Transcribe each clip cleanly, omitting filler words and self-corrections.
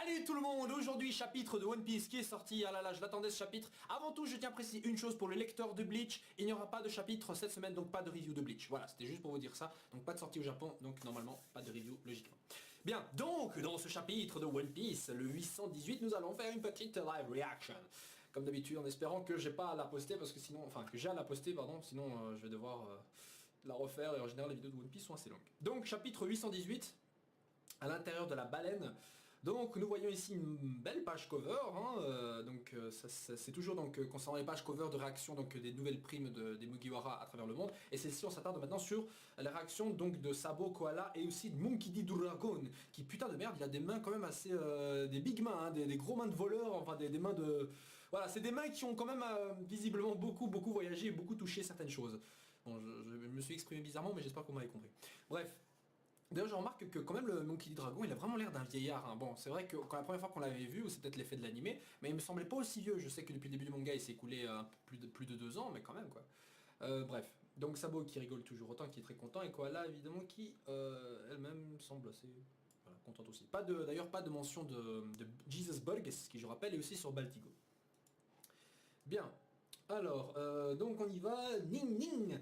Salut tout le monde. Aujourd'hui chapitre de One Piece qui est sorti. Ah là là, je l'attendais ce chapitre. Avant tout, je tiens à préciser une chose pour les lecteurs de Bleach. Il n'y aura pas de chapitre cette semaine, donc pas de review de Bleach. Voilà, c'était juste pour vous dire ça. Donc pas de sortie au Japon, donc normalement pas de review logiquement. Bien, donc dans ce chapitre de One Piece, le 818, nous allons faire une petite live reaction. Comme d'habitude, en espérant que j'ai pas à la poster, parce que sinon, enfin que j'ai à la poster, pardon, sinon je vais devoir la refaire, et en général les vidéos de One Piece sont assez longues. Donc chapitre 818, à l'intérieur de la baleine. Donc nous voyons ici une belle page cover, hein, c'est toujours donc concernant les pages cover de réaction donc des nouvelles primes des Mugiwara à travers le monde. Et celle-ci on s'attarde maintenant sur la réaction donc de Sabo Koala et aussi de Monkey D. Dragon, qui putain de merde, il a des mains quand même assez des big mains, hein, des gros mains de voleurs, enfin des mains de... Voilà, c'est des mains qui ont quand même visiblement beaucoup voyagé et beaucoup touché certaines choses. Bon, je me suis exprimé bizarrement, mais j'espère que vous m'avez compris. Bref. D'ailleurs je remarque que quand même le Monkey D. Dragon il a vraiment l'air d'un vieillard, hein. Bon c'est vrai que quand la première fois qu'on l'avait vu, ou c'est peut-être l'effet de l'animé, mais il me semblait pas aussi vieux. Je sais que depuis le début du manga il s'est écoulé plus de 2 ans, mais quand même quoi. Bref, donc Sabo qui rigole toujours autant, qui est très content, et Koala évidemment qui elle-même semble assez voilà, contente aussi. D'ailleurs pas de mention de Jesus Bug, ce qui je rappelle est aussi sur Baltigo. Bien, alors donc on y va, Ning Ning.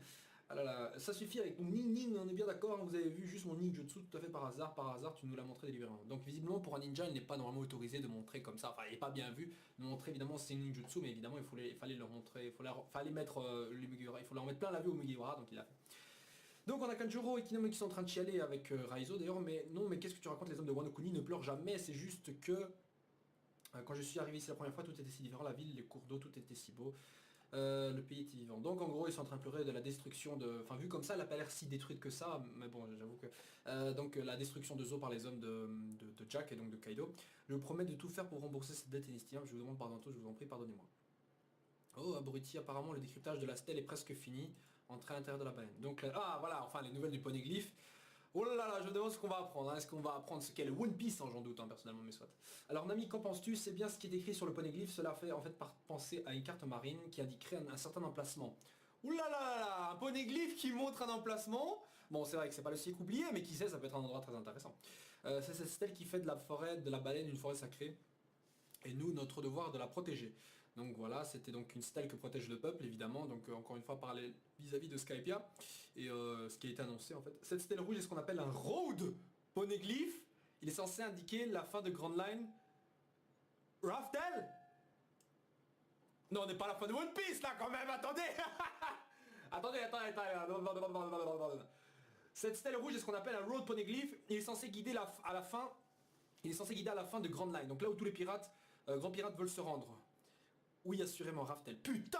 Ah là là, ça suffit avec mon Ning Ning, on est bien d'accord, hein, vous avez vu juste mon ninjutsu tout à fait par hasard tu nous l'as montré délibérément. Donc visiblement pour un ninja il n'est pas normalement autorisé de montrer comme ça, enfin il n'est pas bien vu de montrer évidemment c'est ninjutsu, mais évidemment il fallait leur montrer, fallait mettre les Mugiwara, il faut leur mettre plein la vue aux Mugiwara, donc il a fait. Donc on a Kanjuro et Kinemon qui sont en train de chialer avec Raizo d'ailleurs, mais non mais qu'est-ce que tu racontes, les hommes de Wano Kuni ne pleurent jamais, c'est juste que quand je suis arrivé ici la première fois tout était si différent, la ville, les cours d'eau, tout était si beau. Le pays était vivant. Donc en gros ils sont en train de pleurer de la destruction de... Enfin vu comme ça elle n'a pas l'air si détruite que ça, mais bon j'avoue que... donc la destruction de Zo par les hommes de Jack et donc de Kaido. Je vous promets de tout faire pour rembourser cette dette inestimable, je vous demande pardon tout, je vous en prie pardonnez-moi. Oh abruti, apparemment le décryptage de la stèle est presque fini, entrée à l'intérieur de la baleine. Donc ah voilà, enfin les nouvelles du poneglyphe. Oh là là, je me demande ce qu'on va apprendre, hein. Est-ce qu'on va apprendre ce qu'est le One Piece, hein, j'en doute, hein, personnellement, mais soit. Alors Nami, qu'en penses-tu? C'est bien ce qui est écrit sur le poneglyphe, cela fait en fait penser à une carte marine qui indiquerait un certain emplacement. Ouh là là là, un poneglyphe qui montre un emplacement. Bon, c'est vrai que c'est pas le siècle oublié, mais qui sait, ça peut être un endroit très intéressant. C'est cette stèle qui fait de la forêt, de la baleine, une forêt sacrée. Et nous, notre devoir de la protéger. Donc voilà, c'était donc une stèle que protège le peuple, évidemment, donc encore une fois parallèle vis-à-vis de Skypiea, et ce qui a été annoncé en fait. Cette stèle rouge est ce qu'on appelle un road poneglyph. Il est censé indiquer la fin de Grand Line. Raftel? Non, on n'est pas à la fin de One Piece là quand même, attendez. Attendez. Cette stèle rouge est ce qu'on appelle un road poneglyph. Il est censé guider à la fin. Il est censé guider à la fin de Grand Line, donc là où tous les pirates, grands pirates veulent se rendre. Oui, assurément, Raftel. Putain!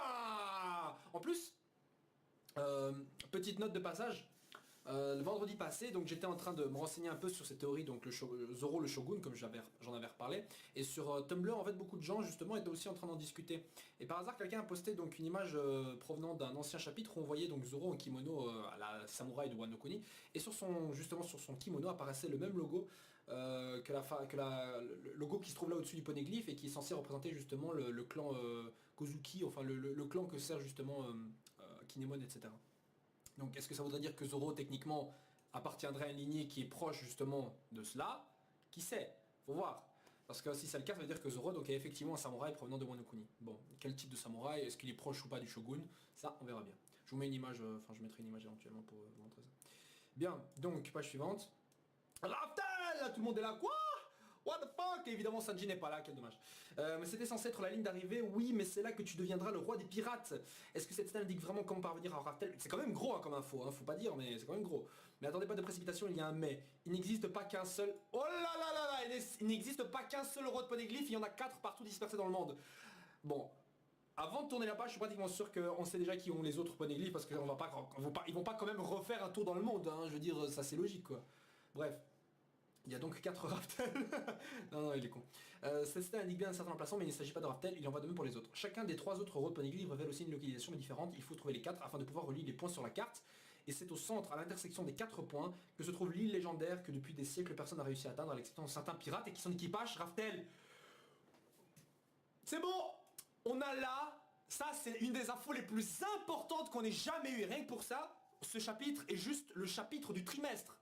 En plus, petite note de passage, le vendredi passé, donc j'étais en train de me renseigner un peu sur cette théorie, donc Zoro le Shogun, comme j'en avais reparlé, et sur Tumblr, en fait, beaucoup de gens, justement, étaient aussi en train d'en discuter. Et par hasard, quelqu'un a posté donc une image provenant d'un ancien chapitre où on voyait donc Zoro en kimono à la samouraï de Wano Kuni, et justement sur son kimono apparaissait le même logo le logo qui se trouve là au-dessus du poneglyphe et qui est censé représenter justement le clan Kozuki, enfin le clan que sert justement Kinemon, etc. Donc est-ce que ça voudrait dire que Zoro techniquement appartiendrait à une lignée qui est proche justement de cela? Qui sait? Faut voir. Parce que si c'est le cas, ça veut dire que Zoro donc, est effectivement un samouraï provenant de Wano Kuni. Bon, quel type de samouraï? Est-ce qu'il est proche ou pas du shogun? Ça, on verra bien. Je vous mets une image, enfin je mettrai une image éventuellement pour vous montrer ça. Bien, donc page suivante. Raftel! Tout le monde est là, quoi? What the fuck? Et évidemment Sanji n'est pas là, quel dommage. Mais c'était censé être la ligne d'arrivée, oui, mais c'est là que tu deviendras le roi des pirates. Est-ce que cette stèle indique vraiment comment parvenir à Raftel? C'est quand même gros hein, comme info, hein, faut pas dire, mais c'est quand même gros. Mais attendez pas de précipitation, il y a un mais. Il n'existe pas qu'un seul... Oh là là là là! Il n'existe pas qu'un seul roi de poneglyphe, il y en a 4 partout dispersés dans le monde. Bon. Avant de tourner la page, je suis pratiquement sûr qu'on sait déjà qui ont les autres poneglyphes, parce qu'ils vont pas quand même refaire un tour dans le monde, hein, je veux dire, ça c'est logique quoi. Bref. Il y a donc 4 Raftel. non, il est con. Cette stèle indique bien un certain emplacement, mais il ne s'agit pas de Raftel, il en va de même pour les autres. Chacun des 3 autres road poneglyphes révèle aussi une localisation différente, il faut trouver les 4 afin de pouvoir relier les points sur la carte. Et c'est au centre, à l'intersection des 4 points, que se trouve l'île légendaire que depuis des siècles personne n'a réussi à atteindre, à l'exception de certains pirates et qui son équipage, Raftel. C'est bon. On a là, ça c'est une des infos les plus importantes qu'on ait jamais eu, rien que pour ça, ce chapitre est juste le chapitre du trimestre.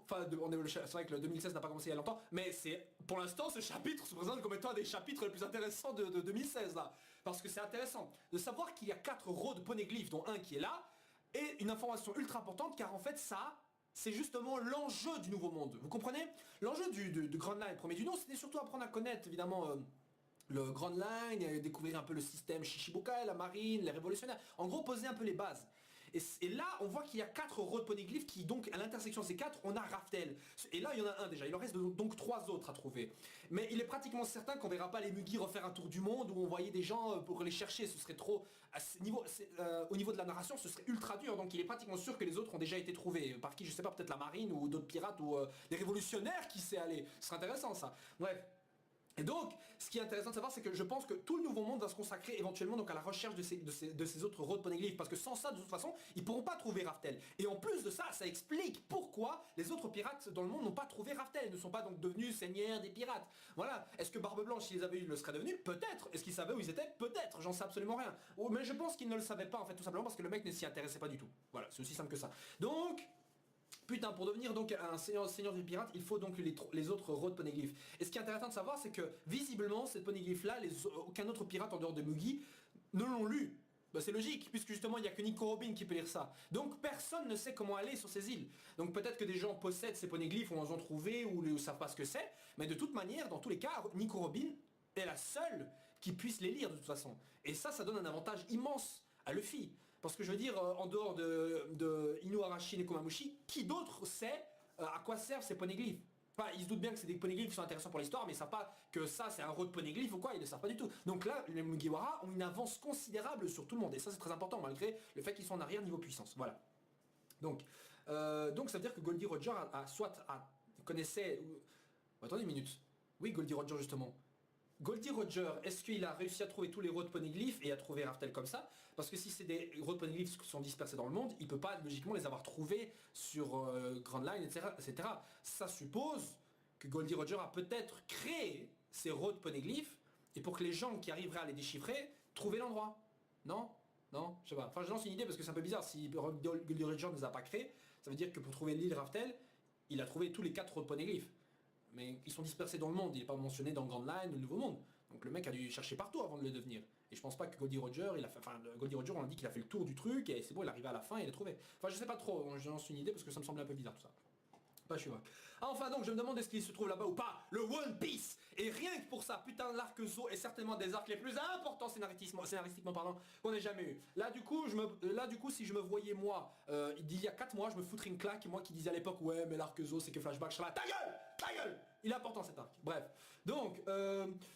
Enfin, c'est vrai que le 2016 n'a pas commencé il y a longtemps, mais c'est pour l'instant ce chapitre se présente comme étant un des chapitres les plus intéressants de 2016 là. Parce que c'est intéressant de savoir qu'il y a 4 road poneglyphes, dont un qui est là, et une information ultra importante car en fait ça, c'est justement l'enjeu du Nouveau Monde. Vous comprenez? L'enjeu de Grand Line, premier du nom, c'était surtout apprendre à connaître évidemment le Grand Line, découvrir un peu le système Shichibukai, la marine, les révolutionnaires. En gros, poser un peu les bases. Et là, on voit qu'il y a 4 road poneglyphes qui, donc, à l'intersection de ces 4, on a Raftel. Et là, il y en a un déjà. Il en reste donc 3 autres à trouver. Mais il est pratiquement certain qu'on verra pas les Mugi refaire un tour du monde où on voyait des gens pour les chercher. Ce serait trop... au niveau de la narration, ce serait ultra dur. Donc, il est pratiquement sûr que les autres ont déjà été trouvés. Par qui, je sais pas, peut-être la marine ou d'autres pirates ou des révolutionnaires qui sait aller. Ce serait intéressant, ça. Bref. Et donc, ce qui est intéressant de savoir, c'est que je pense que tout le Nouveau Monde va se consacrer éventuellement donc à la recherche de ces autres road poneglyphes, parce que sans ça, de toute façon, ils pourront pas trouver Raftel. Et en plus de ça, ça explique pourquoi les autres pirates dans le monde n'ont pas trouvé Raftel, ne sont pas donc devenus seigneurs des pirates. Voilà. Est-ce que Barbe Blanche, s'ils avaient eu, le serait devenu? Peut-être. Est-ce qu'ils savaient où ils étaient? Peut-être. J'en sais absolument rien. Mais je pense qu'ils ne le savaient pas, en fait, tout simplement parce que le mec ne s'y intéressait pas du tout. Voilà, c'est aussi simple que ça. Donc... Putain, pour devenir donc un seigneur des pirates, il faut donc les autres road poneglyphes. Et ce qui est intéressant de savoir, c'est que visiblement, cette poneglyphe-là, aucun autre pirate en dehors de Mugi ne l'ont lu. Bah, c'est logique, puisque justement, il n'y a que Nico Robin qui peut lire ça. Donc personne ne sait comment aller sur ces îles. Donc peut-être que des gens possèdent ces poneglyphes, ou en ont trouvé, ou ne savent pas ce que c'est. Mais de toute manière, dans tous les cas, Nico Robin est la seule qui puisse les lire de toute façon. Et ça donne un avantage immense à Luffy. Parce que je veux dire, en dehors de Inu Arashi et Komamushi, qui d'autre sait à quoi servent ces poneglyphes? Enfin, ils se doutent bien que c'est des poneglyphes qui sont intéressants pour l'histoire, mais ils savent pas que ça c'est un road poneglyphe ou quoi, ils ne savent pas du tout. Donc là, les Mugiwara ont une avance considérable sur tout le monde, et ça c'est très important, malgré le fait qu'ils sont en arrière niveau puissance. Voilà. Donc ça veut dire que Goldie Roger connaissait... Attendez une minute. Oui, Goldie Roger justement. Goldie Roger, est-ce qu'il a réussi à trouver tous les road poneglyphes et à trouver Raftel comme ça? Parce que si c'est des road poneglyphes qui sont dispersés dans le monde, il peut pas logiquement les avoir trouvés sur Grand Line, etc. Ça suppose que Goldie Roger a peut-être créé ces road poneglyphes et pour que les gens qui arriveraient à les déchiffrer, trouver l'endroit. Non? Non? Je sais pas. Enfin, je lance une idée parce que c'est un peu bizarre. Si Goldie Roger ne les a pas créés, ça veut dire que pour trouver l'île Raftel, il a trouvé tous les 4 road poneglyphes. Mais ils sont dispersés dans le monde, il n'est pas mentionné dans Grand Line ou le Nouveau Monde. Donc le mec a dû chercher partout avant de le devenir. Et je pense pas que Goldie Roger, Goldie Roger, on a dit qu'il a fait le tour du truc et c'est bon, il est arrivé à la fin et il l'a trouvé. Enfin, je sais pas trop, je lance une idée parce que ça me semblait un peu bizarre tout ça. Pas sûr. Enfin donc, je me demande est-ce qu'il se trouve là-bas ou pas, le One Piece. Et rien que pour ça, putain, l'arc Zo est certainement des arcs les plus importants scénaristiquement parlant, qu'on ait jamais eu. Là du coup, si je me voyais moi, il y a 4 mois, je me foutrais une claque, moi qui disais à l'époque, ouais mais l'arc Zo c'est que flashback, je serais là, ta gueule! Ta gueule! Il est important cet arc. Bref. Donc,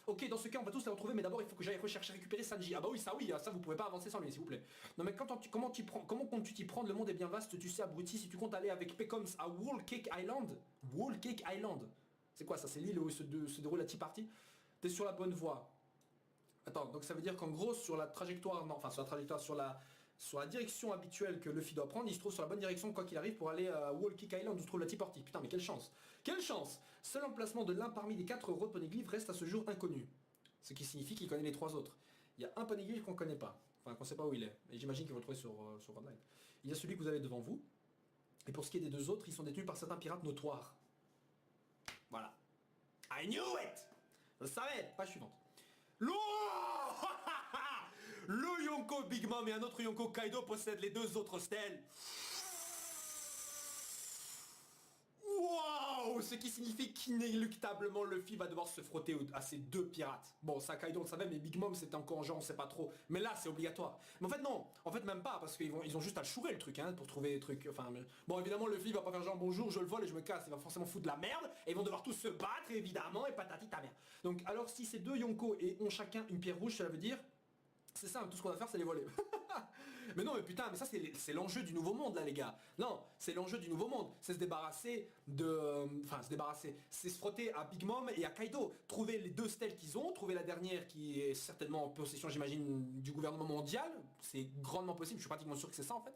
ok, dans ce cas, on va tous les retrouver, mais d'abord, il faut que j'aille rechercher, récupérer Sanji. Ah bah oui, ça vous pouvez pas avancer sans lui, s'il vous plaît. Non mais comment comptes-tu t'y prendre? Le monde est bien vaste, tu sais, abruti, si tu comptes aller avec Pecoms à Wall Cake Island. Wall Cake Island. C'est quoi ça? C'est l'île où se déroule la Tea Party. T'es sur la bonne voie. Attends, donc ça veut dire qu'en gros, sur la trajectoire, sur la direction habituelle que Luffy doit prendre, il se trouve sur la bonne direction quoi qu'il arrive pour aller à Wall Cake Island où se trouve la Tea Party. Putain mais quelle chance! Quelle chance! Seul emplacement de l'un parmi les 4 road poneglyphes reste à ce jour inconnu. Ce qui signifie qu'il connaît les 3 autres. Il y a un poneglyphe qu'on connaît pas. Enfin qu'on sait pas où il est. Et j'imagine qu'il va le trouver sur Online. Il y a celui que vous avez devant vous. Et pour ce qui est des 2 autres, ils sont détenus par certains pirates notoires. Voilà. I knew it! Je le savais! Page suivante. Le Yonko Big Mom et un autre Yonko Kaido possèdent les 2 autres stèles. Waouh! Ce qui signifie qu'inéluctablement Luffy va devoir se frotter à ces 2 pirates. Bon, ça Kaido on le savait, mais Big Mom c'était encore genre on sait pas trop. Mais là c'est obligatoire. Mais en fait non, en fait même pas, parce qu'ils ont juste à le chourer le truc, hein, pour trouver des trucs. Enfin, bon évidemment Luffy va pas faire genre bonjour, je le vole et je me casse, il va forcément foutre de la merde, et ils vont devoir tous se battre évidemment, et patati ta mère. Donc alors si ces 2 Yonko ont chacun une pierre rouge, cela veut dire... C'est ça, tout ce qu'on va faire c'est les voler. Mais non mais putain, mais ça c'est l'enjeu du Nouveau Monde là les gars. Non, c'est l'enjeu du Nouveau Monde. C'est se débarrasser de... Enfin se débarrasser. C'est se frotter à Big Mom et à Kaido. Trouver les 2 stèles qu'ils ont. Trouver la dernière qui est certainement en possession j'imagine du gouvernement mondial. C'est grandement possible, je suis pratiquement sûr que c'est ça en fait.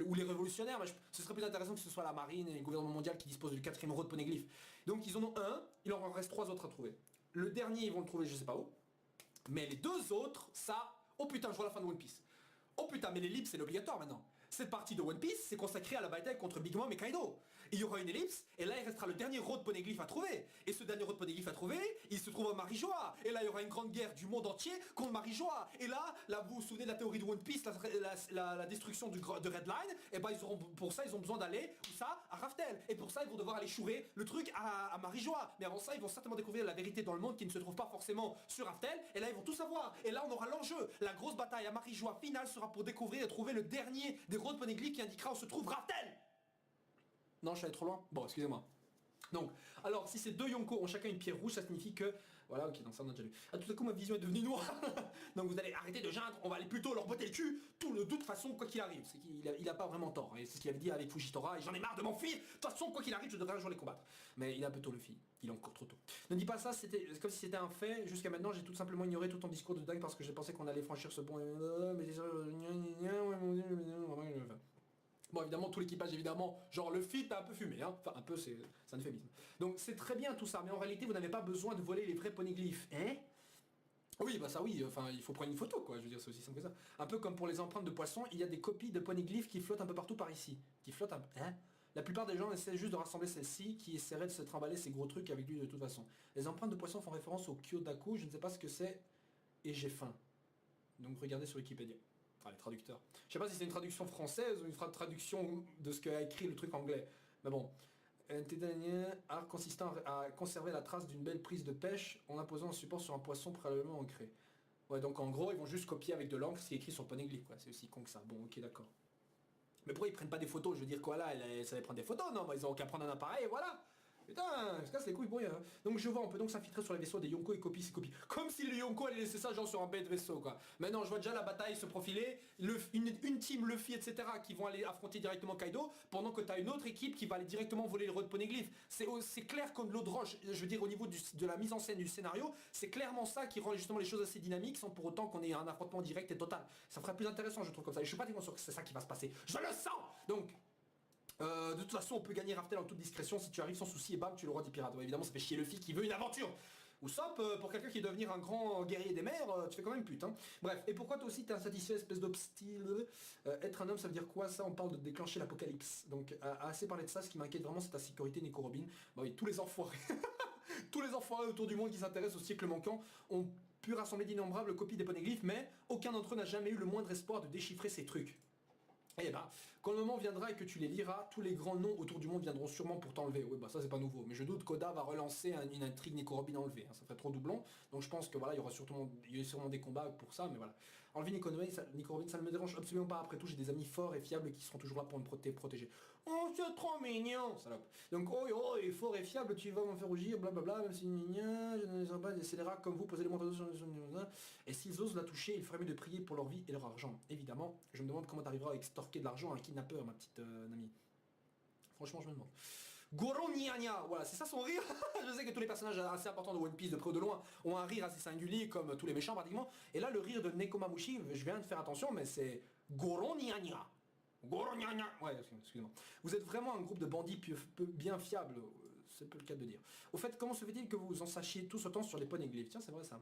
Ou les révolutionnaires, mais ce serait plus intéressant que ce soit la marine et le gouvernement mondial qui dispose du 4ème road poneglyph. Donc ils en ont un, il en reste 3 autres à trouver. Le dernier ils vont le trouver je sais pas où. Mais les 2 autres, ça... Oh putain, je vois la fin de One Piece. Oh putain, mais les libres c'est l'obligatoire maintenant. cette partie de One Piece, c'est consacré à la bataille contre Big Mom et Kaido. Il y aura une ellipse, et là il restera le dernier road poneglyph à trouver. Et ce dernier road poneglyph à trouver, il se trouve à Marijoa. Et là il y aura une grande guerre du monde entier contre Marijoa. Et là vous vous souvenez de la théorie de One Piece, la destruction de Red Line, et bah pour ça ils ont besoin d'aller, où ça, à Raftel. Et pour ça ils vont devoir aller chourer le truc à Marijoa. Mais avant ça ils vont certainement découvrir la vérité dans le monde qui ne se trouve pas forcément sur Raftel. Et là ils vont tout savoir. Et là on aura l'enjeu. La grosse bataille à Marijoa finale sera pour découvrir et trouver le dernier des road poneglyphs qui indiquera où se trouve Raftel. Non, je suis allé trop loin. Bon, excusez-moi. Donc, alors, si ces deux Yonko ont chacun une pierre rouge, ça signifie que... Voilà, ok, donc ça on a déjà vu. Ah, tout à coup, ma vision est devenue noire. Donc vous allez arrêter de geindre, on va aller plutôt leur botter le cul, de toute façon, quoi qu'il arrive. C'est qu'il a pas vraiment tort. Et c'est ce qu'il avait dit avec Fujitora, et j'en ai marre de m'enfuir. De toute façon, quoi qu'il arrive, je devrais un jour les combattre. Mais il a un peu tôt le fil. Il est encore trop tôt. Ne dis pas ça, c'était comme si c'était un fait. Jusqu'à maintenant, j'ai tout simplement ignoré tout ton discours de dingue parce que j'ai pensé qu'on allait franchir ce pont. Bon, évidemment, tout l'équipage, évidemment, genre le fit a un peu fumé, hein. Enfin, un peu, c'est un euphémisme. Donc, c'est très bien tout ça, mais en réalité, vous n'avez pas besoin de voler les vrais poneglyphes. Hein? Oui, bah ça oui, enfin, il faut prendre une photo, quoi, je veux dire, c'est aussi simple que ça. Un peu comme pour les empreintes de poissons, il y a des copies de poneglyphes qui flottent un peu partout par ici. Qui flottent un peu... Hein? La plupart des gens essaient juste de rassembler celles-ci, qui essaieraient de se trimballer ces gros trucs avec lui de toute façon. Les empreintes de poissons font référence au Kyodaku, je ne sais pas ce que c'est, et j'ai faim. Donc regardez sur Wikipédia. Enfin, les traducteurs. Je sais pas si c'est une traduction française ou une traduction de ce qu'a écrit le truc anglais. Mais bon. Un art consistant à conserver la trace d'une belle prise de pêche en imposant un support sur un poisson préalablement ancré. Ouais, donc en gros, ils vont juste copier avec de l'encre ce qui est écrit sur le poneglyph, quoi. C'est aussi con que ça. Bon, ok, d'accord. Mais pourquoi ils prennent pas des photos? Je veux dire, quoi là, ça va prendre des photos? Non, bah, ils ont qu'à prendre un appareil et voilà. Putain, je casse les couilles pour rien. Donc je vois, on peut donc s'infiltrer sur les vaisseaux des Yonko et copier ces copies. Comme si le Yonko allait laisser ça genre sur un bête vaisseau, quoi. Maintenant, je vois déjà la bataille se profiler, une team Luffy, etc. qui vont aller affronter directement Kaido, pendant que t'as une autre équipe qui va aller directement voler le road poneglyph. C'est clair comme de l'eau de roche, je veux dire au niveau de la mise en scène du scénario, c'est clairement ça qui rend justement les choses assez dynamiques, sans pour autant qu'on ait un affrontement direct et total. Ça ferait plus intéressant, je trouve, comme ça. Et je suis pas tellement sûr que c'est ça qui va se passer. Je le sens. Donc... de toute façon, on peut gagner Raftel en toute discrétion si tu arrives sans souci et bam, tu le roi des pirates. Ouais, évidemment, ça fait chier Luffy qui veut une aventure. Ou Sop, pour quelqu'un qui veut devenir un grand guerrier des mers, tu fais quand même pute. Hein. Bref, et pourquoi toi aussi t'es insatisfait, espèce d'obstile être un homme, ça veut dire quoi ça? On parle de déclencher l'apocalypse. Donc, assez parlé de ça, ce qui m'inquiète vraiment, c'est ta sécurité, Nico Robin. Bah oui, tous les enfoirés. Tous les enfoirés autour du monde qui s'intéressent au siècle manquant ont pu rassembler d'innombrables copies des poneglyphes, mais aucun d'entre eux n'a jamais eu le moindre espoir de déchiffrer ces trucs. Eh bah, quand le moment viendra et que tu les liras, tous les grands noms autour du monde viendront sûrement pour t'enlever. Oui, bah ça c'est pas nouveau. Mais je doute qu'Oda va relancer une intrigue Nico Robin enlevée. Hein. Ça ferait trop doublon. Donc je pense que voilà, il y aura sûrement des combats pour ça. Mais voilà. Enlever Nico Robin, ça ne me dérange absolument pas. Après tout, j'ai des amis forts et fiables qui seront toujours là pour me protéger. Oh, c'est trop mignon, salope. Donc, oh, il est fort et fiable, tu vas m'en faire rougir, blablabla, même si je ne les pas des scélérats comme vous, posez les moindres sur et s'ils osent la toucher, il ferait mieux de prier pour leur vie et leur argent. Évidemment, je me demande comment tu arriveras à extorquer de l'argent à un kidnappeur, ma petite amie. Franchement, je me demande. Goro Nya, voilà, c'est ça son rire. Je sais que tous les personnages assez importants de One Piece, de près ou de loin, ont un rire assez singulier, comme tous les méchants pratiquement. Et là, le rire de Nekomamushi, je viens de faire attention, mais c'est Goro Nya. Ouais, excusez-moi. Vous êtes vraiment un groupe de bandits bien fiables, c'est peu le cas de dire. Au fait, comment se fait-il que vous en sachiez tous autant sur les poneglyphs? Tiens, c'est vrai ça.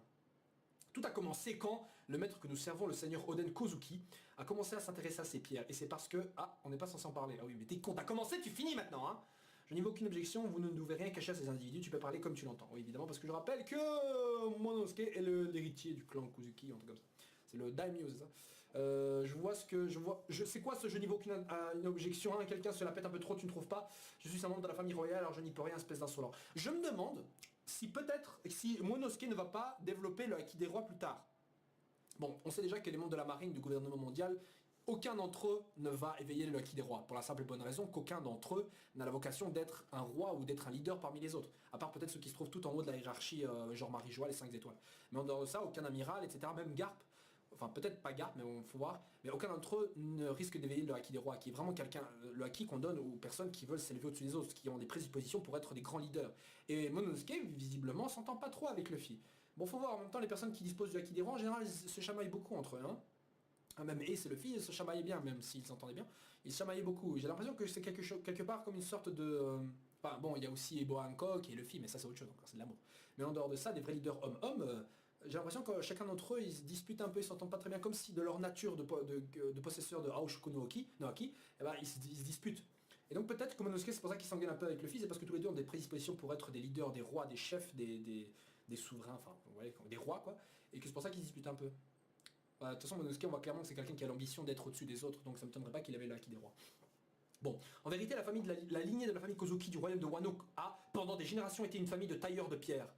Tout a commencé quand le maître que nous servons, le seigneur Oden Kozuki, a commencé à s'intéresser à ces pierres. Et c'est parce que... Ah, on n'est pas censé en parler. Ah oui, mais t'es con, t'as commencé, tu finis maintenant, hein. Je n'y vois aucune objection, vous ne devez rien cacher à ces individus, tu peux parler comme tu l'entends. Oui, évidemment, parce que je rappelle que Monosuke est l'héritier du clan Kozuki, un truc comme ça. C'est le daimyo, c'est ça. Je vois ce que... c'est quoi ce je n'y vois aucune une objection, hein, quelqu'un se la pète un peu trop, tu ne trouves pas? Je suis un membre de la famille royale, alors je n'y peux rien, espèce d'insolent. Je me demande si peut-être, si Monosuke ne va pas développer le Haki des rois plus tard. Bon, on sait déjà que les membres de la marine du gouvernement mondial, aucun d'entre eux ne va éveiller le Haki des rois, pour la simple et bonne raison qu'aucun d'entre eux n'a la vocation d'être un roi ou d'être un leader parmi les autres, à part peut-être ceux qui se trouvent tout en haut de la hiérarchie, genre Marijoa, les 5 étoiles. Mais en dehors de ça, aucun amiral, etc., même Garp, enfin peut-être pas Garp, mais on faut voir, mais aucun d'entre eux ne risque d'éveiller le Haki des rois, qui est vraiment quelqu'un, le Haki qu'on donne aux personnes qui veulent s'élever au-dessus des autres, qui ont des prédispositions pour être des grands leaders. Et Monosuke, visiblement, s'entend pas trop avec Luffy. Bon, faut voir, en même temps, les personnes qui disposent du Haki des rois, en général, ils se chamaillent beaucoup entre eux, hein. Même Ace et Luffy, ils se chamaillaient bien, même s'ils s'entendaient bien. Ils se chamaillaient beaucoup. J'ai l'impression que c'est quelque part comme une sorte de... Enfin bon, il y a aussi Ebo Hancock et Luffy, mais ça c'est autre chose encore, c'est de l'amour. Mais en dehors de ça, des vrais leaders hommes-hommes, j'ai l'impression que chacun d'entre eux, ils se disputent un peu, ils s'entendent pas très bien, comme si de leur nature de possesseur de Aoshoku no Haki, eh ben, ils se disputent. Et donc peut-être que Momonosuke, c'est pour ça qu'il s'engueule un peu avec Luffy, c'est parce que tous les deux ont des prédispositions pour être des leaders, des rois, des chefs, des souverains, enfin, ouais, des rois, quoi, et que c'est pour ça qu'ils se disputent un peu. Bah, de toute façon, Momonosuke, on voit clairement que c'est quelqu'un qui a l'ambition d'être au-dessus des autres, donc ça ne m'étonnerait pas qu'il avait le Haki des rois. Bon, en vérité, la lignée de la famille Kozuki du royaume de Wano a, pendant des générations, été une famille de tailleurs de pierre.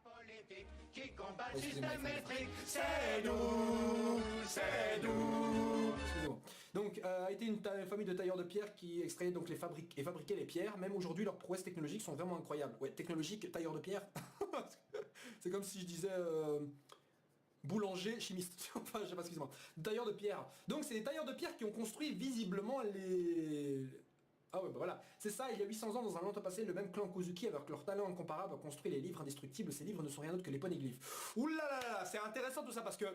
Politique qui combat le système métrique, c'est nous. Excusez-moi. Donc, a été une famille de tailleurs de pierre qui extrayaient donc et fabriquaient les pierres. Même aujourd'hui, leurs prouesses technologiques sont vraiment incroyables. Ouais, technologique, tailleur de pierre. C'est comme si je disais boulanger, chimiste. Enfin, je sais pas, excusez-moi. Tailleurs de pierre. Donc, c'est des tailleurs de pierre qui ont construit visiblement les... Ah ouais, bah voilà. C'est ça, il y a 800 ans, dans un lointain passé, le même clan Kozuki, avec leur talent incomparable, a construit les livres indestructibles. Ces livres ne sont rien d'autre que les poneglyphes. Ouh là là là, c'est intéressant tout ça parce que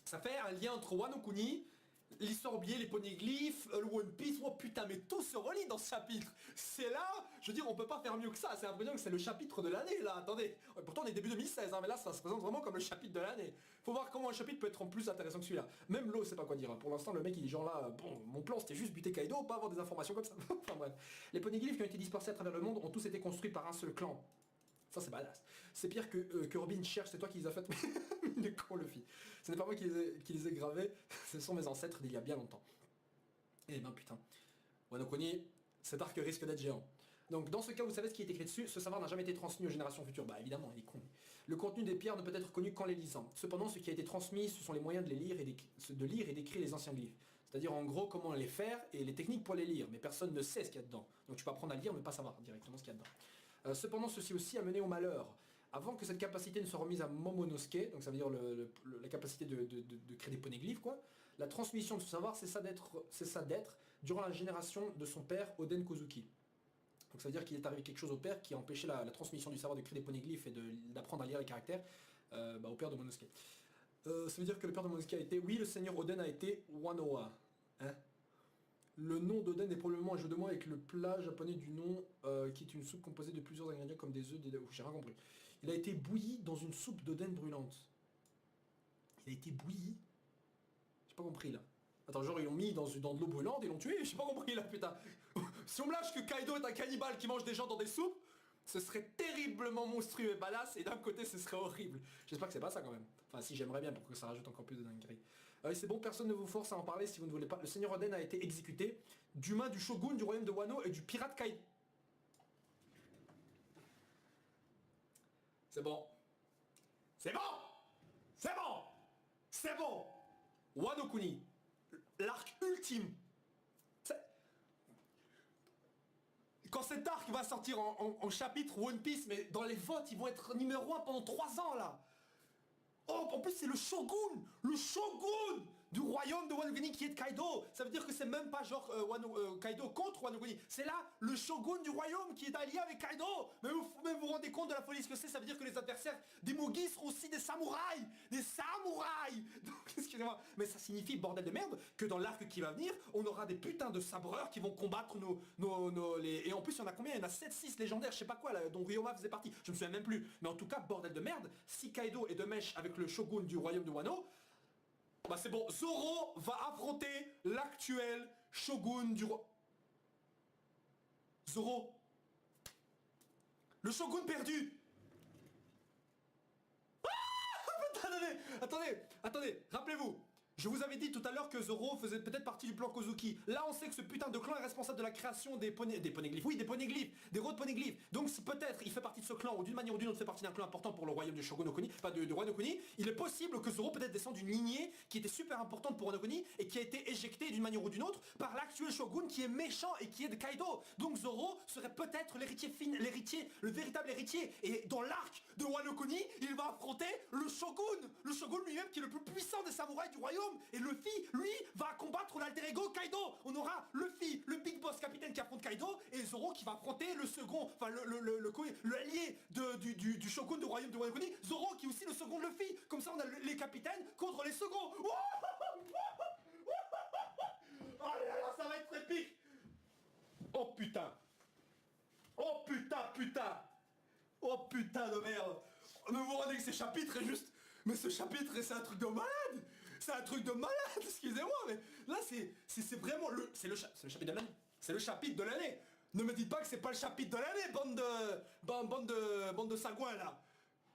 ça fait un lien entre Wano Kuni, l'histoire oubliée, les poneglyphes, le One Piece. Oh putain, mais tout se relie dans ce chapitre. C'est là, je veux dire, on peut pas faire mieux que ça. C'est l'impression que c'est le chapitre de l'année là. Attendez, ouais, pourtant on est début 2016, hein, mais là ça se présente vraiment comme le chapitre de l'année. Faut voir comment un chapitre peut être en plus intéressant que celui-là. Même l'eau, c'est pas quoi dire. Pour l'instant, le mec il est genre là, bon, mon plan c'était juste buter Kaido, pas avoir des informations comme ça. Enfin bref. Les poneglyphes qui ont été dispersés à travers le monde ont tous été construits par un seul clan. Ça c'est badass. Ces pierres que Robin cherche, c'est toi qui les as faites. Il est con le fit. Ce n'est pas moi qui les ai gravées, ce sont mes ancêtres d'il y a bien longtemps. Eh ben putain. Wano Kuni, cet arc risque d'être géant. Donc dans ce cas, vous savez ce qui est écrit dessus, ce savoir n'a jamais été transmis aux générations futures. Bah évidemment, il est con. Le contenu des pierres ne peut être connu qu'en les lisant. Cependant, ce qui a été transmis, ce sont les moyens de les lire de lire et d'écrire les anciens glyphes. C'est-à-dire en gros comment les faire et les techniques pour les lire. Mais personne ne sait ce qu'il y a dedans. Donc tu peux apprendre à lire mais pas savoir directement ce qu'il y a dedans. Cependant, ceci aussi a mené au malheur. Avant que cette capacité ne soit remise à Momonosuke, donc ça veut dire la capacité de créer des poneglyphes, quoi, la transmission de ce savoir, c'est ça d'être durant la génération de son père, Oden Kozuki. Donc ça veut dire qu'il est arrivé quelque chose au père qui a empêché la transmission du savoir de créer des poneglyphes et d'apprendre à lire les caractères au père de Momonosuke. Ça veut dire que le père de Momonosuke a été, oui, le seigneur Oden a été Wanoa. Hein, le nom d'Oden est probablement un jeu de mots avec le plat japonais du nom, qui est une soupe composée de plusieurs ingrédients comme des œufs, j'ai rien compris. Il a été bouilli dans une soupe d'Oden brûlante. Il a été bouilli. J'ai pas compris là. Attends, genre ils l'ont mis dans de l'eau brûlante, ils l'ont tué, j'ai pas compris là, putain. Si on me lâche que Kaido est un cannibale qui mange des gens dans des soupes, ce serait terriblement monstrueux et badass, et d'un côté ce serait horrible. J'espère que c'est pas ça quand même. Enfin si, j'aimerais bien pour que ça rajoute encore plus de dinguerie. C'est bon, personne ne vous force à en parler si vous ne voulez pas. Le seigneur Oden a été exécuté du main du shogun du royaume de Wano et du pirate Kaido. C'est bon. C'est bon. C'est bon. C'est bon. Wano Kuni. L'arc ultime. Quand cet arc va sortir en chapitre One Piece, mais dans les votes, ils vont être numéro 1 pendant 3 ans là. Oh, en plus c'est le shogun du royaume de Wano Kuni qui est de Kaido. Ça veut dire que c'est même pas genre Kaido contre Wano Kuni. C'est là le shogun du royaume qui est allié avec Kaido. Mais vous rendez compte de la folie ce que c'est. Ça veut dire que les adversaires des Mugi seront aussi des samouraïs. Des samouraïs. Donc excusez-moi. Mais ça signifie, bordel de merde, que dans l'arc qui va venir, on aura des putains de sabreurs qui vont combattre les... Et en plus il y en a combien? Il y en a 7-6 légendaires, je sais pas quoi là, dont Ryoma faisait partie. Je me souviens même plus. Mais en tout cas, bordel de merde, si Kaido est de mèche avec le shogun du royaume de Wano, bah c'est bon, Zoro va affronter l'actuel shogun du roi. Zoro. Le shogun perdu. Ah, attendez, rappelez-vous. Je vous avais dit tout à l'heure que Zoro faisait peut-être partie du plan Kozuki. Là, on sait que ce putain de clan est responsable de la création des poneglyphes. Oui, des poneglyphes, des rois de poneglyphes. Donc si peut-être il fait partie de ce clan, ou d'une manière ou d'une autre fait partie d'un clan important pour le royaume de Shogun no Kuni, pas de Wano Kuni, il est possible que Zoro peut-être descende d'une lignée qui était super importante pour Wano Kuni et qui a été éjectée d'une manière ou d'une autre par l'actuel shogun qui est méchant et qui est de Kaido. Donc Zoro serait peut-être le véritable héritier. Et dans l'arc de Wano Kuni, il va affronter le shogun lui-même qui est le plus puissant des samouraïs du royaume. Et Luffy, lui, va combattre l'alter ego Kaido. On aura Luffy, le big boss capitaine qui affronte Kaido, et Zoro qui va affronter le second, enfin l'allié du shogun du royaume de Wano Kuni, Zoro qui est aussi le second de Luffy. Comme ça on a les capitaines contre les seconds. Oh là là, ça va être épique. Oh putain. Oh putain. Oh putain de merde. Mais vous vous rendez que ces chapitres est juste... Mais ce chapitre, c'est un truc de malade. C'est un truc de malade, excusez-moi, mais là c'est vraiment le... C'est le chapitre de l'année. C'est le chapitre de l'année. Ne me dites pas que c'est pas le chapitre de l'année, bande de sagouins là.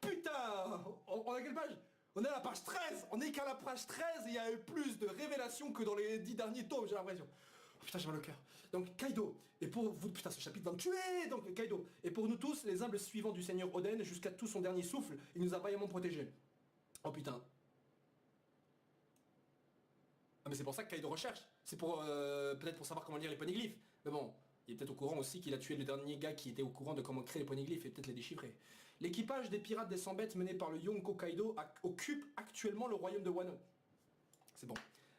Putain, on a quelle page? On est à la page 13. On est qu'à la page 13 et il y a eu plus de révélations que dans les 10 derniers tomes, j'ai l'impression. Oh, putain, j'ai mal au cœur. Donc Kaido, et pour vous... Putain, ce chapitre va me tuer. Donc Kaido, et pour nous tous, les humbles suivants du Seigneur Oden, jusqu'à tout son dernier souffle, il nous a vaillamment protégés. Oh putain. Ah mais c'est pour ça que Kaido recherche. C'est pour peut-être pour savoir comment lire les poneglyphes. Mais bon, il est peut-être au courant aussi qu'il a tué le dernier gars qui était au courant de comment créer les poneglyphes et peut-être les déchiffrer. L'équipage des pirates des 100 bêtes mené par le Yonko Kaido occupe actuellement le royaume de Wano. C'est bon.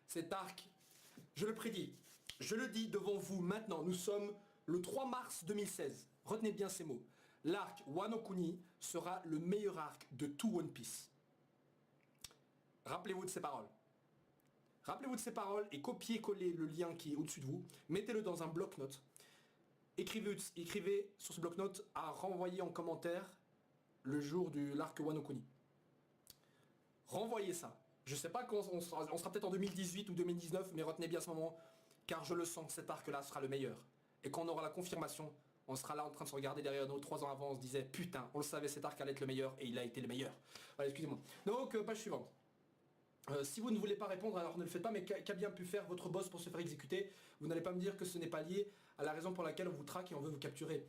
Cet arc, je le prédis, je le dis devant vous maintenant, nous sommes le 3 mars 2016. Retenez bien ces mots. L'arc Wano Kuni sera le meilleur arc de tout One Piece. Rappelez-vous de ces paroles. Rappelez-vous de ces paroles et copiez-collez le lien qui est au-dessus de vous. Mettez-le dans un bloc-notes. Écrivez sur ce bloc-notes à renvoyer en commentaire le jour de l'arc Wano Kuni. Renvoyez ça. Je sais pas quand on sera peut-être en 2018 ou 2019, mais retenez bien ce moment, car je le sens, cet arc-là sera le meilleur. Et quand on aura la confirmation, on sera là en train de se regarder derrière nous 3 ans avant, on se disait putain, on le savait, cet arc allait être le meilleur, et il a été le meilleur. Voilà, excusez-moi. Donc, page suivante. Si vous ne voulez pas répondre, alors ne le faites pas, mais qu'a bien pu faire votre boss pour se faire exécuter? Vous n'allez pas me dire que ce n'est pas lié à la raison pour laquelle on vous traque et on veut vous capturer.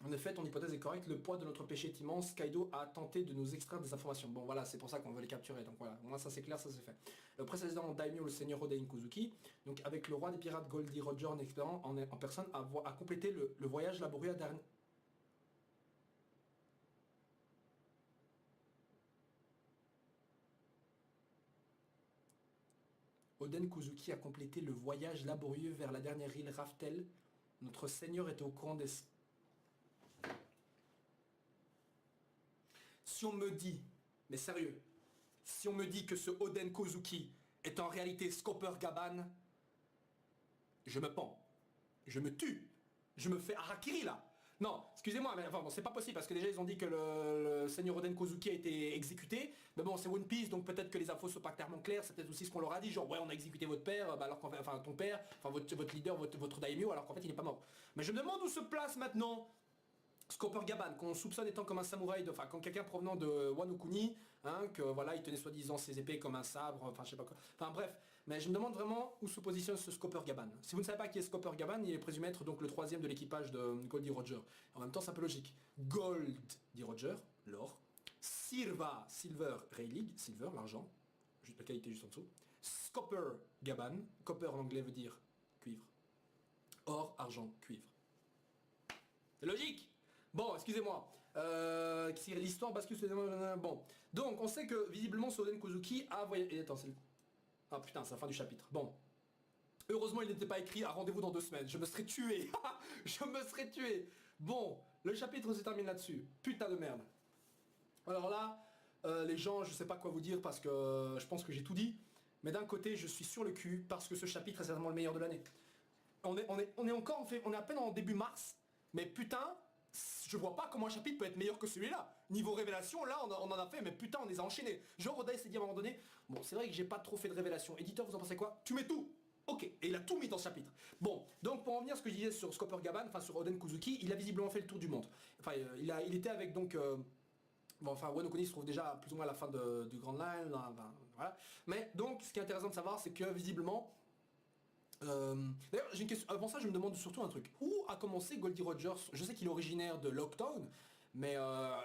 En effet, ton hypothèse est correcte, le poids de notre péché est immense, Kaido a tenté de nous extraire des informations. Bon voilà, c'est pour ça qu'on veut les capturer, donc voilà, moi ça c'est clair, ça c'est fait. Le précédent daimyo, le seigneur Oden Kozuki, donc avec le roi des pirates Goldie Roger en expérience en personne, a complété le voyage laborieux à dernier... Oden Kozuki a complété le voyage laborieux vers la dernière île Raftel. Notre seigneur était au courant des... Si on me dit, mais sérieux, si on me dit que ce Oden Kozuki est en réalité Scopper Gaban, je me pends, je me tue, je me fais harakiri là. Non, excusez-moi, mais enfin bon, c'est pas possible parce que déjà ils ont dit que le seigneur Oden Kozuki a été exécuté. Mais bon, c'est One Piece, donc peut-être que les infos sont pas clairement claires. C'est peut-être aussi ce qu'on leur a dit, genre ouais, on a exécuté votre père, bah, alors qu'en fait, enfin ton père, enfin votre leader, votre daimyo, alors qu'en fait il n'est pas mort. Mais je me demande où se place maintenant Scopper Gaban, qu'on soupçonne étant comme un samouraï, enfin quand quelqu'un provenant de Wano Kuni, hein, que voilà, il tenait soi-disant ses épées comme un sabre, enfin je sais pas quoi. Enfin bref, mais je me demande vraiment où se positionne ce Scopper Gaban. Si vous ne savez pas qui est Scopper Gaban, il est présumé être donc le 3e de l'équipage de Goldie Roger. En même temps, c'est un peu logique. Goldie Roger, l'or. Silver, Rayleigh, silver, l'argent, juste la qualité juste en dessous. Scopper Gaban, copper en anglais veut dire cuivre. Or, argent, cuivre. C'est logique. Bon, excusez-moi, l'histoire bascule sur... Bon, donc on sait que visiblement Oden Kozuki a voyagé... Attends, c'est... Ah putain, c'est la fin du chapitre. Bon. Heureusement, il n'était pas écrit à rendez-vous dans 2 semaines. Je me serais tué. Je me serais tué. Bon, le chapitre se termine là-dessus. Putain de merde. Alors là, les gens, je sais pas quoi vous dire parce que je pense que j'ai tout dit. Mais d'un côté, je suis sur le cul parce que ce chapitre est certainement le meilleur de l'année. On est encore... On est à peine en début mars. Mais putain... Je vois pas comment un chapitre peut être meilleur que celui-là. Niveau révélation, là, on en a fait, mais putain, on les a enchaînés. Genre, Oda s'est dit à un moment donné, bon, c'est vrai que j'ai pas trop fait de révélation. Éditeur, vous en pensez quoi? Tu mets tout. Ok, et il a tout mis dans ce chapitre. Bon, donc pour en venir à ce que je disais sur Scopper Gaban, enfin sur Oden Kozuki, il a visiblement fait le tour du monde. Enfin, il était avec donc... bon, enfin, Wano Kuni se trouve déjà plus ou moins à la fin du Grand Line, enfin, voilà. Mais donc, ce qui est intéressant de savoir, c'est que visiblement... D'ailleurs, j'ai une question. Avant ça, je me demande surtout un truc. Où a commencé Goldie Rogers? Je sais qu'il est originaire de Locktown, mais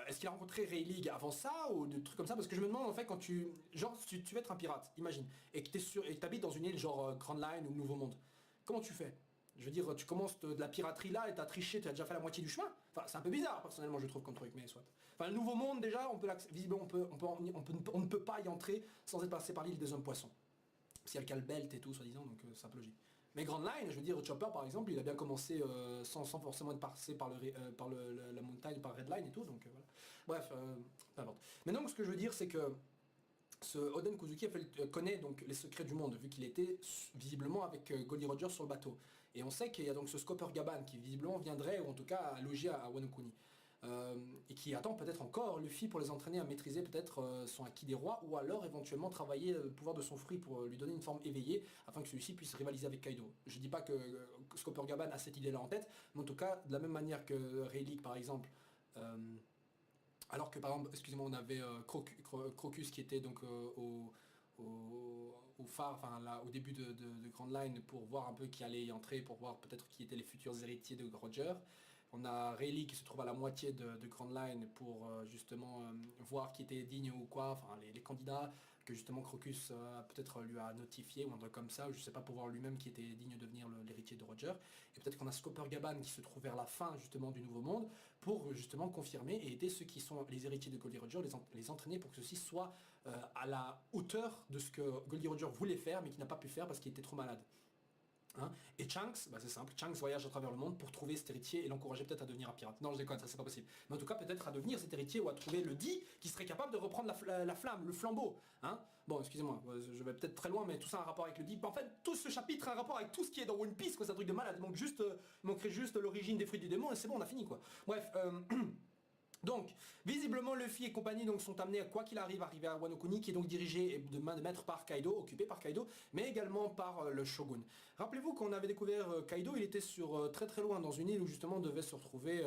est-ce qu'il a rencontré Rayleigh avant ça ou des trucs comme ça? Parce que je me demande en fait quand tu... Genre, si tu veux être un pirate, imagine, et que tu habites dans une île genre Grand Line ou Nouveau Monde, comment tu fais? Je veux dire, tu commences de la piraterie là et t'as triché, tu as déjà fait la moitié du chemin. Enfin, c'est un peu bizarre, personnellement, je trouve, comme truc, mais soit. Enfin, le Nouveau Monde, déjà, visiblement, on ne peut pas y entrer sans être passé par l'île des Hommes-Poissons. Parce qu'il y a le Calbelt et tout, soi-disant, donc c'est un peu logique. Mais Grand Line, je veux dire, Chopper par exemple, il a bien commencé sans forcément être passé par, la montagne, par Red Line et tout, donc voilà. Bref, peu importe. Mais donc ce que je veux dire, c'est que ce Oden Kozuki connaît donc les secrets du monde, vu qu'il était visiblement avec Goldie Roger sur le bateau. Et on sait qu'il y a donc ce Scopper Gaban qui visiblement viendrait, ou en tout cas, loger à Wano Kuni. et qui attend peut-être encore Luffy pour les entraîner à maîtriser peut-être son acquis des rois, ou alors éventuellement travailler le pouvoir de son fruit pour lui donner une forme éveillée, afin que celui-ci puisse rivaliser avec Kaido. Je dis pas que Scopper Gaban a cette idée-là en tête, mais en tout cas, de la même manière que Rayleigh par exemple, alors que par exemple, excusez-moi, on avait Crocus qui était donc au phare, enfin là, au début de Grand Line pour voir un peu qui allait y entrer, pour voir peut-être qui étaient les futurs héritiers de Roger. On a Rayleigh qui se trouve à la moitié de Grand Line pour justement voir qui était digne ou quoi, enfin les candidats que justement Crocus peut-être lui a notifié ou un truc comme ça, ou je sais pas, pour voir lui-même qui était digne de devenir l'héritier de Roger. Et peut-être qu'on a Scopper Gaban qui se trouve vers la fin justement du Nouveau Monde pour justement confirmer et aider ceux qui sont les héritiers de Goldie Roger, les entraîner pour que ceux-ci soient à la hauteur de ce que Goldie Roger voulait faire mais qui n'a pas pu faire parce qu'il était trop malade. Hein, et Shanks, bah c'est simple, Shanks voyage à travers le monde pour trouver cet héritier et l'encourager peut-être à devenir un pirate. Non, je déconne, ça c'est pas possible. Mais en tout cas, peut-être à devenir cet héritier ou à trouver le dit qui serait capable de reprendre la flamme, le flambeau. Hein, bon, excusez-moi, je vais peut-être très loin, mais tout ça a un rapport avec le dit. En fait, tout ce chapitre a un rapport avec tout ce qui est dans One Piece, quoi, c'est un truc de malade. Il manquerait juste l'origine des fruits du démon et c'est bon, on a fini, quoi. Bref, donc, visiblement, Luffy et compagnie donc, sont amenés, quoi qu'il arrive, arriver à Wano Kuni, qui est donc dirigé de main de maître par Kaido, occupé par Kaido, mais également par le Shogun. Rappelez-vous qu'on avait découvert Kaido, il était sur très très loin, dans une île où justement devait se retrouver,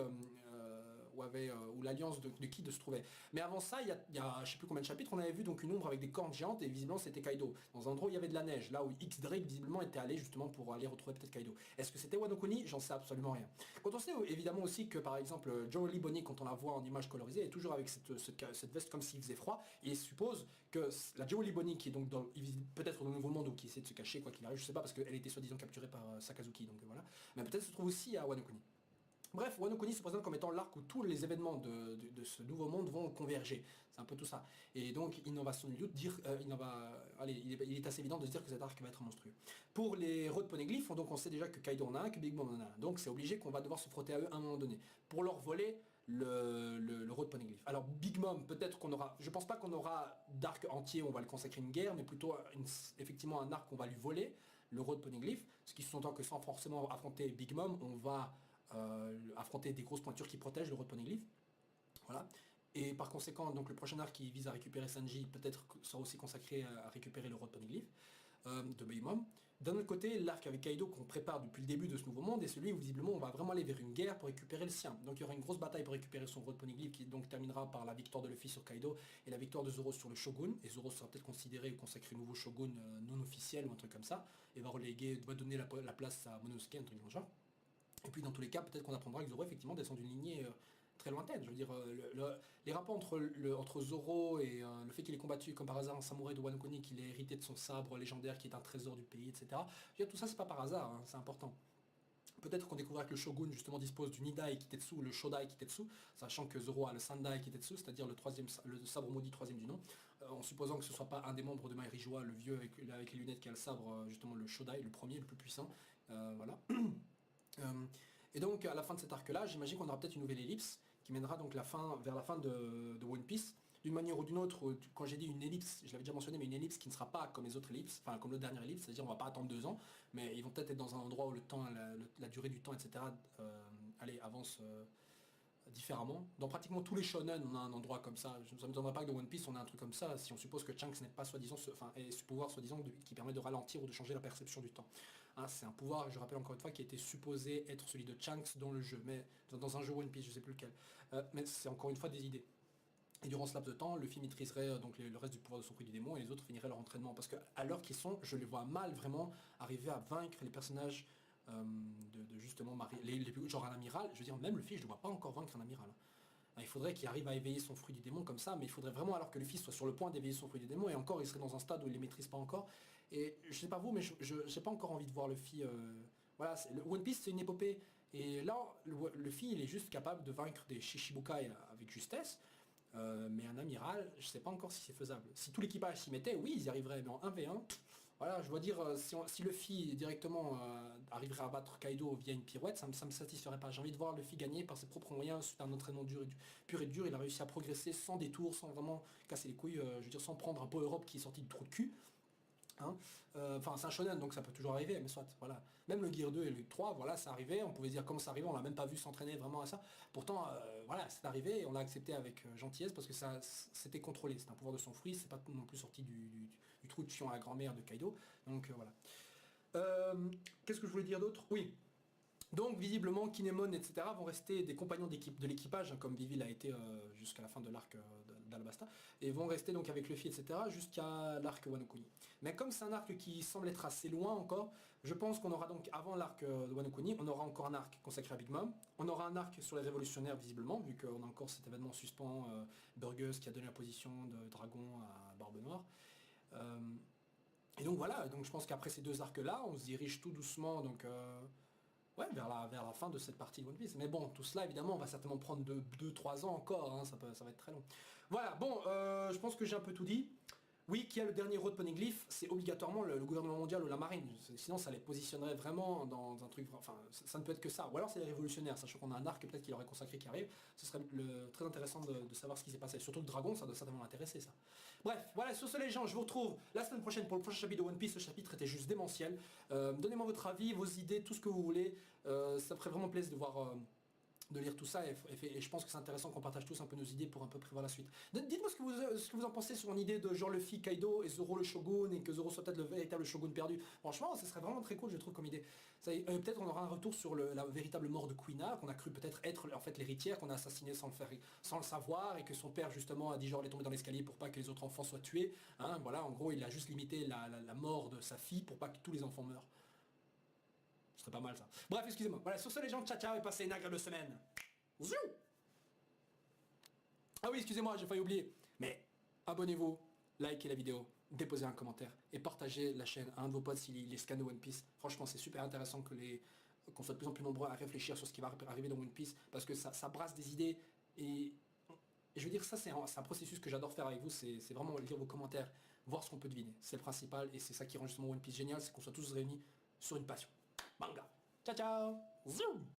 où l'alliance de Kid se trouvait. Mais avant ça, il y a je sais plus combien de chapitres, on avait vu donc une ombre avec des cornes géantes, et visiblement c'était Kaido. Dans un endroit où il y avait de la neige, là où X-Drake visiblement était allé justement pour aller retrouver peut-être Kaido. Est-ce que c'était Wano Kuni? J'en sais absolument rien. Quand on sait évidemment aussi que par exemple Jolly Bonnie, quand on la voit en image colorisée, est toujours avec cette veste comme s'il faisait froid, et il suppose que la Jolly Bonnie qui est donc peut-être dans le Nouveau Monde ou qui essaie de se cacher quoi qu'il arrive, je sais pas parce qu'elle était soi-disant capturée par Sakazuki, donc voilà, mais peut-être se trouve aussi à Wano Kuni. Bref, Wano Kuni se présente comme étant l'arc où tous les événements de ce nouveau monde vont converger. C'est un peu tout ça. Et donc, il n'en va sans doute dire, il est assez évident de se dire que cet arc va être monstrueux. Pour les road poneglyphes, donc on sait déjà que Kaido en a un, que Big Mom en a un. Donc c'est obligé qu'on va devoir se frotter à eux à un moment donné. Pour leur voler le road poneglyph. Alors Big Mom, peut-être qu'on aura, je pense pas qu'on aura d'arc entier, on va le consacrer une guerre, mais plutôt effectivement un arc qu'on va lui voler, le road poneglyph, ce qui sous-entend que sans forcément affronter Big Mom, on va affronter des grosses pointures qui protègent le road poneglyph. Voilà. Et par conséquent, donc le prochain arc qui vise à récupérer Sanji peut-être sera aussi consacré à récupérer le road poneglyph de Big Mom. D'un autre côté, l'arc avec Kaido qu'on prépare depuis le début de ce nouveau monde est celui où visiblement on va vraiment aller vers une guerre pour récupérer le sien. Donc il y aura une grosse bataille pour récupérer son road poneglyph qui donc terminera par la victoire de Luffy sur Kaido et la victoire de Zoro sur le Shogun. Et Zoro sera peut-être considéré ou consacré nouveau Shogun non officiel ou un truc comme ça et va donner la place à Monosuke, un truc dans le genre. Et puis dans tous les cas, peut-être qu'on apprendra que Zoro effectivement descend d'une lignée très lointaine. Je veux dire, les rapports entre Zoro et le fait qu'il ait combattu comme par hasard un samouraï de Wano Kuni, qu'il ait hérité de son sabre légendaire qui est un trésor du pays, etc. Je veux dire, tout ça c'est pas par hasard, hein, c'est important. Peut-être qu'on découvrira que le Shogun justement dispose du Nidai Kitetsu, le Shodai Kitetsu, sachant que Zoro a le Sandai Kitetsu, c'est-à-dire le sabre maudit troisième du nom, en supposant que ce soit pas un des membres de Mairijoa, le vieux avec les lunettes qui a le sabre, justement le Shodai, le premier, le plus puissant, voilà. Et donc à la fin de cet arc là, j'imagine qu'on aura peut-être une nouvelle ellipse qui mènera donc vers la fin de One Piece. D'une manière ou d'une autre, quand j'ai dit une ellipse, je l'avais déjà mentionné, mais une ellipse qui ne sera pas comme les autres ellipses, enfin comme le dernier ellipse, c'est-à-dire on va pas attendre 2 ans, mais ils vont peut-être être dans un endroit où le temps, la durée du temps, etc. Avance différemment. Dans pratiquement tous les shonen, on a un endroit comme ça. Ça ne m'étonnerait pas que dans One Piece, on a un truc comme ça, si on suppose que Shanks n'est pas soi-disant, ait ce pouvoir soi-disant qui permet de ralentir ou de changer la perception du temps. Hein, c'est un pouvoir, je rappelle encore une fois, qui était supposé être celui de Shanks dans le jeu, mais dans un jeu One Piece, je sais plus lequel. Mais c'est encore une fois des idées. Et durant ce laps de temps, Luffy maîtriserait donc le reste du pouvoir de son fruit du démon et les autres finiraient leur entraînement. Parce qu'à l'heure qu'ils sont, je les vois mal vraiment arriver à vaincre les personnages de justement genre un amiral. Je veux dire, même Luffy, je ne le vois pas encore vaincre un amiral. Il faudrait qu'il arrive à éveiller son fruit du démon comme ça, mais il faudrait vraiment alors que Luffy soit sur le point d'éveiller son fruit du démon, et encore il serait dans un stade où il ne les maîtrise pas encore. Et je sais pas vous, mais je n'ai pas encore envie de voir Luffy. Voilà, le One Piece c'est une épopée. Et là, Luffy il est juste capable de vaincre des Shichibukai avec justesse. Mais un amiral, je sais pas encore si c'est faisable. Si tout l'équipage s'y mettait, oui, ils y arriveraient, mais en 1v1, voilà, je dois dire, si Luffy directement arriverait à battre Kaido via une pirouette, ça me satisferait pas. J'ai envie de voir Luffy gagner par ses propres moyens, suite à un entraînement pur et dur, il a réussi à progresser sans détour, sans vraiment casser les couilles, je veux dire, sans prendre un power-up qui est sorti du trou de cul. Hein. Enfin c'est un shonen donc ça peut toujours arriver, mais soit, voilà. Même le Gear 2 et le 3, voilà, ça arrivait, on pouvait dire comment ça arrivait, on l'a même pas vu s'entraîner vraiment à ça. Pourtant, voilà, c'est arrivé et on l'a accepté avec gentillesse parce que ça c'était contrôlé, c'est un pouvoir de son fruit, c'est pas non plus sorti du trou de chiant à la grand-mère de Kaido. Donc voilà. Qu'est-ce que je voulais dire d'autre? Oui. Donc visiblement Kinemon etc vont rester des compagnons d'équipe de l'équipage hein, comme Vivi l'a été jusqu'à la fin de l'arc d'Alabasta et vont rester donc avec Luffy etc jusqu'à l'arc Wano Kuni. Mais comme c'est un arc qui semble être assez loin encore, je pense qu'on aura donc avant l'arc de Wano Kuni, on aura encore un arc consacré à Big Mom, on aura un arc sur les révolutionnaires visiblement vu qu'on a encore cet événement suspens Burgess qui a donné la position de Dragon à Barbe Noire. Et donc voilà, donc je pense qu'après ces deux arcs là, on se dirige tout doucement donc ouais, vers la fin de cette partie de One Piece. Mais bon, tout cela, évidemment, on va certainement prendre 2-3 ans encore, hein, ça va être très long. Voilà, bon, je pense que j'ai un peu tout dit. Oui, qui a le dernier road poneglyph, c'est obligatoirement le gouvernement mondial ou la marine. Sinon, ça les positionnerait vraiment dans un truc... Enfin, ça ne peut être que ça. Ou alors c'est les révolutionnaires, sachant qu'on a un arc peut-être qu'il aurait consacré qui arrive. Ce serait très intéressant de savoir ce qui s'est passé. Surtout le dragon, ça doit certainement l'intéresser, ça. Bref, voilà, sur ce les gens, je vous retrouve la semaine prochaine pour le prochain chapitre de One Piece. Ce chapitre était juste démentiel. Donnez-moi votre avis, vos idées, tout ce que vous voulez. Ça me ferait vraiment plaisir de voir... de lire tout ça et je pense que c'est intéressant qu'on partage tous un peu nos idées pour un peu prévoir la suite. Dites-moi ce que vous en pensez sur une idée de genre Luffy, Kaido et Zoro le Shogun et que Zoro soit peut-être le véritable Shogun perdu. Franchement, ce serait vraiment très cool je trouve comme idée. Peut-être on aura un retour sur la véritable mort de Kuina, qu'on a cru peut-être être en fait l'héritière, qu'on a assassiné sans le savoir et que son père justement a dit genre elle est tombée dans l'escalier pour pas que les autres enfants soient tués. Hein, voilà, en gros il a juste limité la mort de sa fille pour pas que tous les enfants meurent. Ce serait pas mal ça. Bref, excusez-moi. Voilà, sur ce les gens, ciao ciao et passez une agréable semaine. Ziou. Ah oui, excusez-moi, j'ai failli oublier. Mais abonnez-vous, likez la vidéo, déposez un commentaire et partagez la chaîne à un de vos potes s'il est scan de One Piece. Franchement, c'est super intéressant qu'on soit de plus en plus nombreux à réfléchir sur ce qui va arriver dans One Piece parce que ça brasse des idées et je veux dire, ça c'est un processus que j'adore faire avec vous, c'est vraiment lire vos commentaires, voir ce qu'on peut deviner. C'est le principal et c'est ça qui rend justement One Piece génial, c'est qu'on soit tous réunis sur une passion. Manga. Ciao ciao. Zou.